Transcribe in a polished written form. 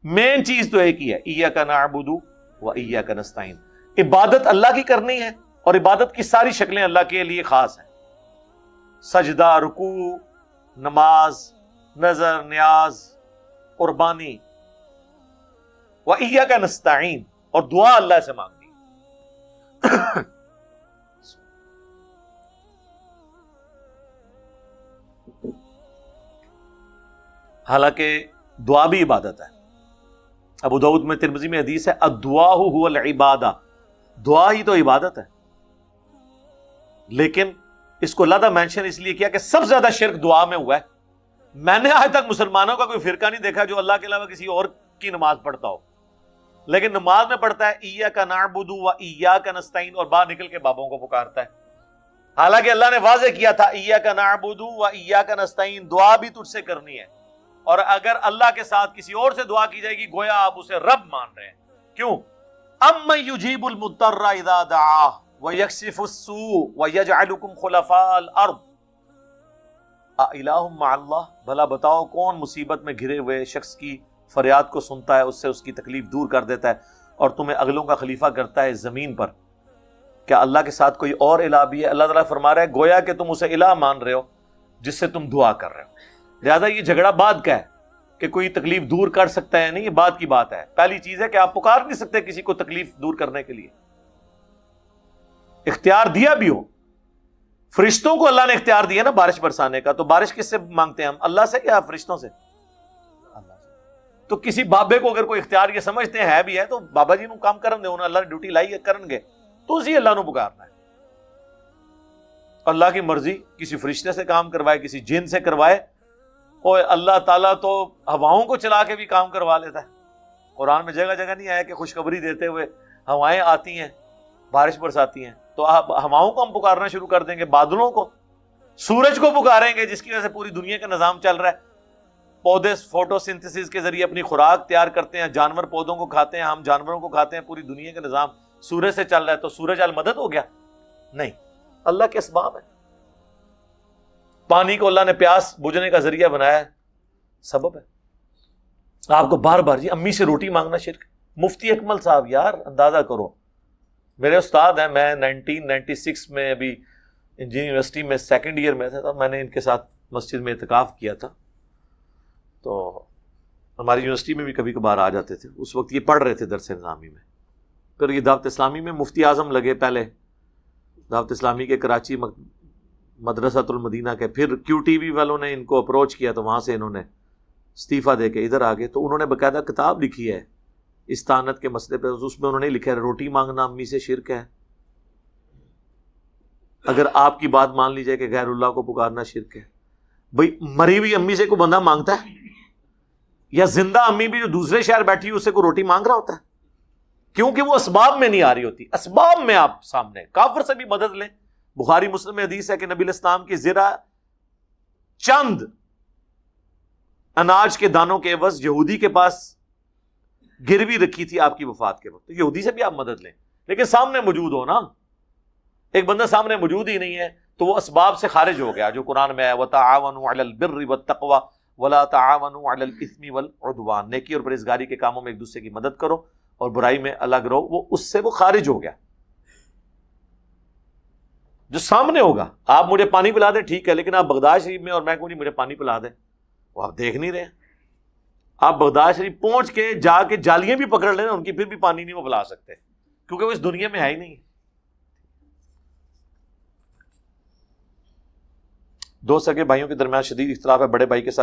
مین چیز تو ایک ہی ہے، ایاک نعبد و ایاک نستعین، عبادت اللہ کی کرنی ہے، اور عبادت کی ساری شکلیں اللہ کے لیے خاص ہیں، سجدہ، رکوع، نماز، نظر، نیاز، قربانی، و ایاک نستعین، اور دعا اللہ سے مانگنی ہے۔ حالانکہ دعا بھی عبادت ہے۔ ابو داؤد میں، ترمذی میں حدیث ہے، الدعاء هو العبادہ، دعا ہی تو عبادت ہے۔ لیکن اس کو علیحدہ مینشن اس لیے کیا کہ سب سے زیادہ شرک دعا میں ہوا ہے۔ میں نے آج تک مسلمانوں کا کوئی فرقہ نہیں دیکھا جو اللہ کے علاوہ کسی اور کی نماز پڑھتا ہو، لیکن نماز میں پڑھتا ہے ایاک نعبد و ایاک نستعین، اور باہر نکل کے بابوں کو پکارتا ہے۔ حالانکہ اللہ نے واضح کیا تھا ایاک نعبد و ایاک نستعین، دعا بھی تجھ سے کرنی ہے، اور اگر اللہ کے ساتھ کسی اور سے دعا کی جائے گی گویا آپ اسے رب مان رہے ہیں۔ کیوں؟ امن یجیب المضطر اذا دعاہ ویکشف السوء ویجعلکم خلفاء الارض االہ مع اللہ، بھلا بتاؤ کون مصیبت میں گھرے ہوئے شخص کی فریاد کو سنتا ہے، اس سے اس کی تکلیف دور کر دیتا ہے، اور تمہیں اگلوں کا خلیفہ کرتا ہے زمین پر؟ کیا اللہ کے ساتھ کوئی اور الہ بھی ہے؟ اللہ تعالیٰ فرما رہا ہے گویا کہ تم اسے الہ مان رہے ہو جس سے تم دعا کر رہے ہو۔ لہذا یہ جھگڑا بعد کا ہے کہ کوئی تکلیف دور کر سکتا ہے، نہیں، یہ بعد کی بات ہے۔ پہلی چیز ہے کہ آپ پکار نہیں سکتے کسی کو تکلیف دور کرنے کے لیے، اختیار دیا بھی ہو۔ فرشتوں کو اللہ نے اختیار دیا نا بارش برسانے کا، تو بارش کس سے مانگتے ہیں ہم؟ اللہ سے یا فرشتوں سے؟ اللہ سے۔ تو کسی بابے کو اگر کوئی اختیار یہ سمجھتے ہیں ہے بھی ہے، تو بابا جی نو کام کرن دے، انہوں اللہ نے ڈیوٹی لائی ہے، کرن گے، تو اسی اللہ نو پکارنا ہے۔ اللہ کی مرضی کسی فرشتے سے کام کروائے، کسی جن سے کروائے، اور اللہ تعالیٰ تو ہواؤں کو چلا کے بھی کام کروا لیتا ہے۔ قرآن میں جگہ جگہ نہیں آیا کہ خوشخبری دیتے ہوئے ہوائیں آتی ہیں بارش برساتی ہیں، تو آپ ہواؤں کو ہم پکارنا شروع کر دیں گے، بادلوں کو، سورج کو پکاریں گے جس کی وجہ سے پوری دنیا کا نظام چل رہا ہے۔ پودے فوٹو سنتھسس کے ذریعے اپنی خوراک تیار کرتے ہیں، جانور پودوں کو کھاتے ہیں، ہم جانوروں کو کھاتے ہیں، پوری دنیا کا نظام سورج سے چل رہا ہے، تو سورج المدد ہو گیا؟ نہیں، اللہ کے اسباب ہیں۔ پانی کو اللہ نے پیاس بجھنے کا ذریعہ بنایا ہے، سبب ہے۔ آپ کو بار بار جی امی سے روٹی مانگنا شرک۔ مفتی اکمل صاحب، یار اندازہ کرو، میرے استاد ہیں، میں 1996 میں ابھی انجینئرنگ یونیورسٹی میں سیکنڈ ایئر میں تھا، تو میں نے ان کے ساتھ مسجد میں اعتکاف کیا تھا، تو ہماری یونیورسٹی میں بھی کبھی کبھار آ جاتے تھے۔ اس وقت یہ پڑھ رہے تھے درس نظامی میں، پھر یہ دعوت اسلامی میں مفتی اعظم لگے، پہلے دعوت اسلامی کے کراچی مدرسۃ المدینہ کے، پھر کیو ٹی وی والوں نے ان کو اپروچ کیا تو وہاں سے انہوں نے استعفیٰ دے کے ادھر آ گئے، تو انہوں نے باقاعدہ کتاب لکھی ہے استانت کے مسئلے پہ، اس میں انہوں نے لکھا ہے روٹی مانگنا امی سے شرک ہے۔ اگر آپ کی بات مان لی جائے کہ غیر اللہ کو پکارنا شرک ہے، بھئی مری ہوئی امی سے کوئی بندہ مانگتا ہے؟ یا زندہ امی بھی جو دوسرے شہر بیٹھی اس سے کوئی روٹی مانگ رہا ہوتا ہے؟ کیونکہ وہ اسباب میں نہیں آ رہی ہوتی۔ اسباب میں آپ سامنے، کافر سے بھی مدد لیں۔ بخاری مسلم میں حدیث ہے کہ نبی الاسلام کی زرہ چند اناج کے دانوں کے عوض یہودی کے پاس گروی رکھی تھی آپ کی وفات کے وقت، تو یہودی سے بھی آپ مدد لیں، لیکن سامنے موجود ہو نا۔ ایک بندہ سامنے موجود ہی نہیں ہے تو وہ اسباب سے خارج ہو گیا، جو قرآن میں ہے وَتَعَاوَنُوا عَلَى الْبِرِّ وَالتَّقْوَى وَلَا تَعَاوَنُوا عَلَى الْإِثْمِ وَالْعُدْوَانِ، نیکی اور پرہیزگاری کے کاموں میں ایک دوسرے کی مدد کرو اور برائی میں الگ رہو۔ وہ اس سے وہ خارج ہو گیا، جو سامنے ہوگا۔ آپ مجھے پانی پلا دیں ٹھیک ہے، لیکن آپ بغداد شریف میں اور میں کہوں جی مجھے پانی پلا دیں، وہ آپ دیکھ نہیں رہے۔ آپ بغداد شریف پہنچ کے جا کے جالیاں بھی پکڑ لینا ان کی، پھر بھی پانی نہیں وہ پلا سکتے، کیونکہ وہ اس دنیا میں ہے ہی نہیں۔ دو سگے بھائیوں کے درمیان شدید اختلاف ہے، بڑے بھائی کے ساتھ